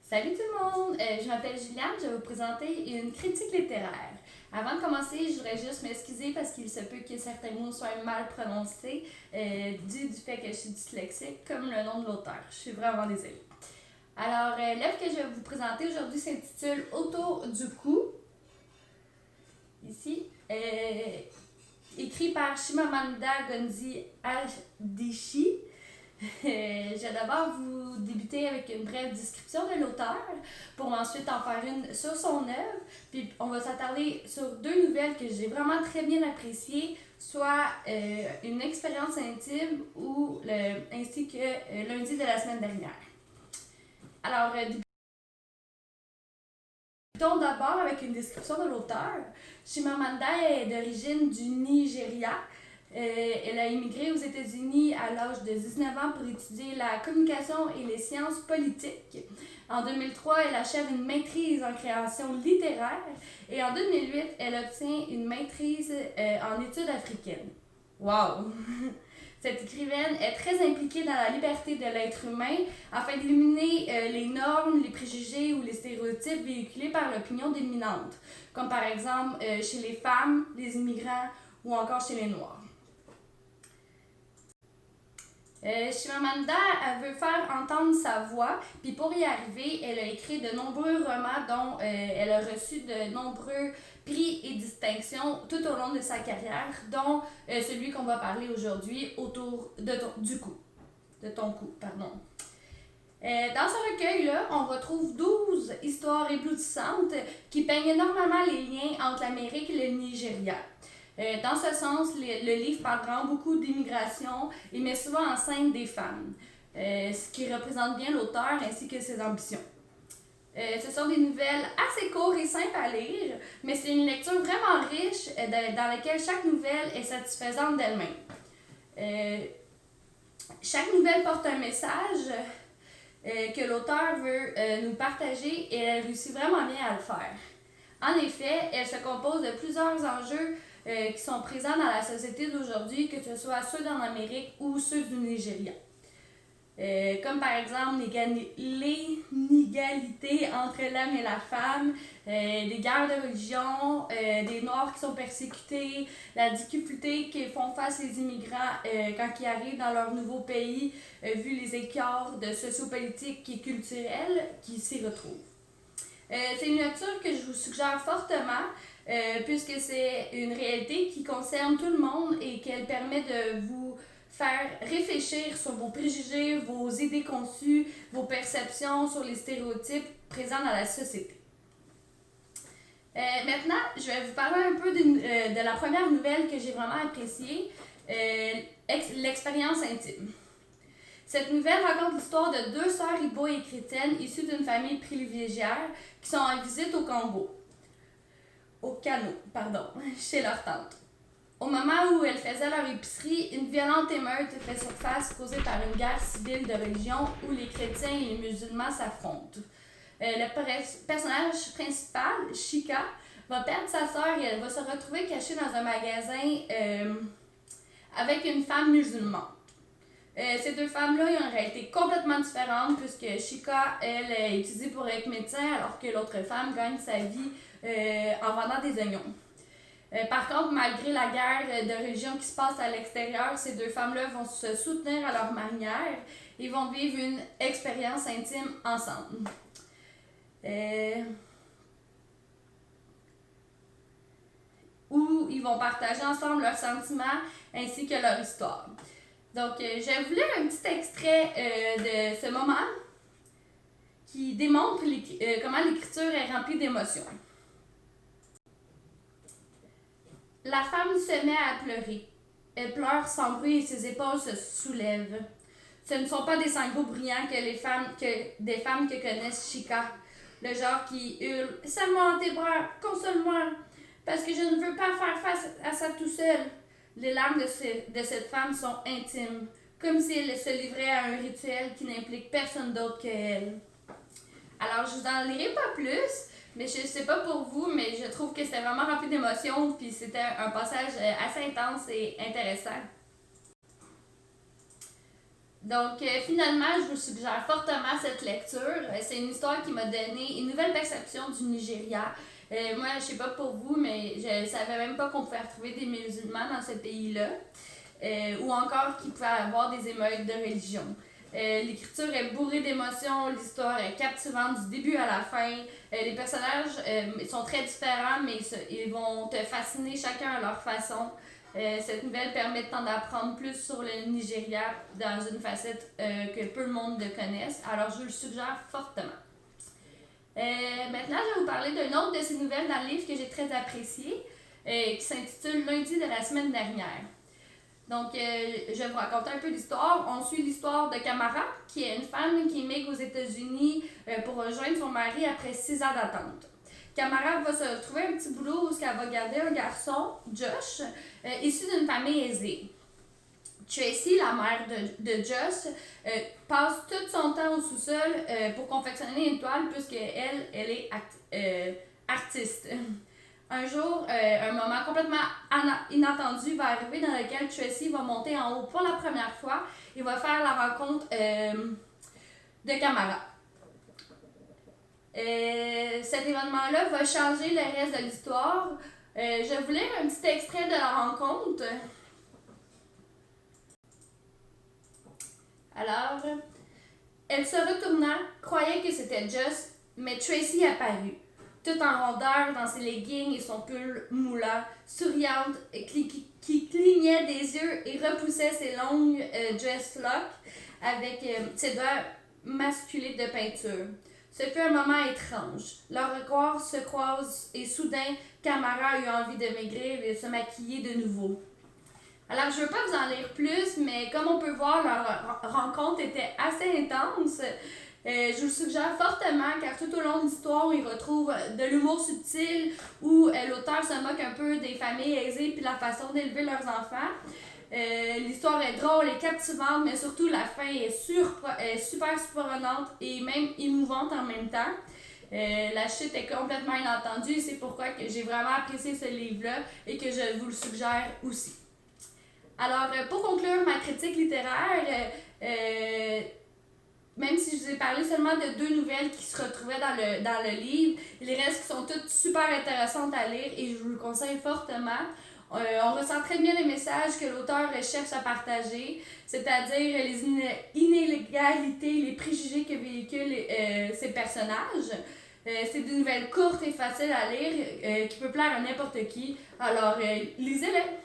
Salut tout le monde! Je m'appelle Juliane, je vais vous présenter une critique littéraire. Avant de commencer, je voudrais juste m'excuser parce qu'il se peut que certains mots soient mal prononcés dû du fait que je suis dyslexique, comme le nom de l'auteur. Je suis vraiment désolée. Alors, l'œuvre que je vais vous présenter aujourd'hui s'intitule Autour du cou. Ici, écrit par Chimamanda Ngozi Adichie. Je vais d'abord vous débuter avec une brève description de l'auteur pour ensuite en faire une sur son œuvre. Puis on va s'attarder sur deux nouvelles que j'ai vraiment très bien appréciées, soit une expérience intime ou ainsi que lundi de la semaine dernière. Alors, débutons d'abord avec une description de l'auteur. Chimamanda est d'origine du Nigeria. Elle a immigré aux États-Unis à l'âge de 19 ans pour étudier la communication et les sciences politiques. En 2003, elle achève une maîtrise en création littéraire et en 2008, elle obtient une maîtrise en études africaines. Wow! Cette écrivaine est très impliquée dans la liberté de l'être humain afin d'éliminer les normes, les préjugés ou les stéréotypes véhiculés par l'opinion dominante, comme par exemple chez les femmes, les immigrants ou encore chez les Noirs. Chimamanda, elle veut faire entendre sa voix, puis pour y arriver, elle a écrit de nombreux romans dont elle a reçu de nombreux prix et distinctions tout au long de sa carrière, dont celui qu'on va parler aujourd'hui, Autour de ton cou. Dans ce recueil-là, on retrouve 12 histoires ébloutissantes qui peignent énormément les liens entre l'Amérique et le Nigeria. Dans ce sens, le livre parle vraiment beaucoup d'immigration et met souvent en scène des femmes, ce qui représente bien l'auteur ainsi que ses ambitions. Ce sont des nouvelles assez courtes et simples à lire, mais c'est une lecture vraiment riche dans laquelle chaque nouvelle est satisfaisante d'elle-même. Chaque nouvelle porte un message que l'auteur veut nous partager et elle réussit vraiment bien à le faire. En effet, elle se compose de plusieurs enjeux qui sont présents dans la société d'aujourd'hui, que ce soit ceux d'en Amérique ou ceux du Nigeria. Comme par exemple l'inégalité entre l'homme et la femme, des guerres de religion, des Noirs qui sont persécutés, la difficulté que font face les immigrants quand ils arrivent dans leur nouveau pays, vu les écarts de sociopolitiques et culturels qui s'y retrouvent. C'est une lecture que je vous suggère fortement puisque c'est une réalité qui concerne tout le monde et qu'elle permet de vous faire réfléchir sur vos préjugés, vos idées conçues, vos perceptions sur les stéréotypes présents dans la société. Maintenant, je vais vous parler un peu de la première nouvelle que j'ai vraiment appréciée, l'expérience intime. Cette nouvelle raconte l'histoire de deux sœurs Ibo et chrétiennes issues d'une famille privilégiée qui sont en visite au Kano, chez leur tante. Au moment où elles faisaient leur épicerie, une violente émeute fait surface causée par une guerre civile de religion où les chrétiens et les musulmans s'affrontent. Le personnage principal, Chika, va perdre sa sœur et elle va se retrouver cachée dans un magasin avec une femme musulmane. Ces deux femmes-là ont une réalité complètement différente puisque Chika, elle, est étudiée pour être médecin alors que l'autre femme gagne sa vie en vendant des oignons. Par contre, malgré la guerre de religion qui se passe à l'extérieur, ces deux femmes-là vont se soutenir à leur manière et vont vivre une expérience intime ensemble. Où ils vont partager ensemble leurs sentiments ainsi que leur histoire. Donc, je vais vous lire un petit extrait de ce moment qui démontre comment l'écriture est remplie d'émotions. La femme se met à pleurer. Elle pleure sans bruit et ses épaules se soulèvent. Ce ne sont pas des sanglots brillants que des femmes que connaissent Chika, le genre qui hurle « Serre-moi dans tes bras, console-moi, parce que je ne veux pas faire face à ça tout seul ». Les larmes de cette femme sont intimes, comme si elle se livrait à un rituel qui n'implique personne d'autre qu'elle. Alors, je vous en lirai pas plus, mais je sais pas pour vous, mais je trouve que c'était vraiment rempli d'émotions, puis c'était un passage assez intense et intéressant. Donc, finalement, je vous suggère fortement cette lecture. C'est une histoire qui m'a donné une nouvelle perception du Nigeria. Moi, je sais pas pour vous, mais je savais même pas qu'on pouvait retrouver des musulmans dans ce pays-là. Ou encore qu'il pouvait y avoir des émeutes de religion. L'écriture est bourrée d'émotions, l'histoire est captivante du début à la fin. Les personnages sont très différents, mais ils vont te fasciner chacun à leur façon. Cette nouvelle permet de t'en apprendre plus sur le Nigeria dans une facette que peu de monde ne connaissent. Alors, je le suggère fortement. Maintenant, je vais vous parler d'une autre de ces nouvelles dans le livre que j'ai très apprécié, qui s'intitule Lundi de la semaine dernière. Donc, je vais vous raconter un peu l'histoire. On suit l'histoire de Kamara, qui est une femme qui émigre aux États-Unis pour rejoindre son mari après 6 ans d'attente. Kamara va se trouver un petit boulot où elle va garder un garçon, Josh, issu d'une famille aisée. Tracy, la mère de Josh, passe tout son temps au sous-sol pour confectionner une toile puisqu'elle est artiste. Un jour, un moment complètement inattendu va arriver dans lequel Tracy va monter en haut pour la première fois et va faire la rencontre de Kamara. Cet événement-là va changer le reste de l'histoire. Je vais vous lire un petit extrait de la rencontre. Alors, elle se retourna, croyait que c'était Josh, mais Tracy apparut, tout en rondeur dans ses leggings et son pull moulant, souriante, qui clignait des yeux et repoussait ses longues dress locks avec ses doigts masculés de peinture. Ce fut un moment étrange. Leurs regards se croisent et soudain, Kamara eut envie de maigrir et de se maquiller de nouveau. Alors, je ne veux pas vous en lire plus, mais comme on peut voir, leur rencontre était assez intense. Je vous le suggère fortement car tout au long de l'histoire, ils retrouvent de l'humour subtil où l'auteur se moque un peu des familles aisées puis la façon d'élever leurs enfants. L'histoire est drôle et captivante, mais surtout la fin est super surprenante et même émouvante en même temps. La chute est complètement inattendue et c'est pourquoi que j'ai vraiment apprécié ce livre-là et que je vous le suggère aussi. Alors, pour conclure ma critique littéraire, même si je vous ai parlé seulement de 2 nouvelles qui se retrouvaient dans le livre, les restes qui sont toutes super intéressantes à lire et je vous le conseille fortement. On ressent très bien les messages que l'auteur cherche à partager, c'est-à-dire les inégalités, les préjugés que véhiculent ces personnages. C'est des nouvelles courtes et faciles à lire qui peut plaire à n'importe qui, alors lisez-les!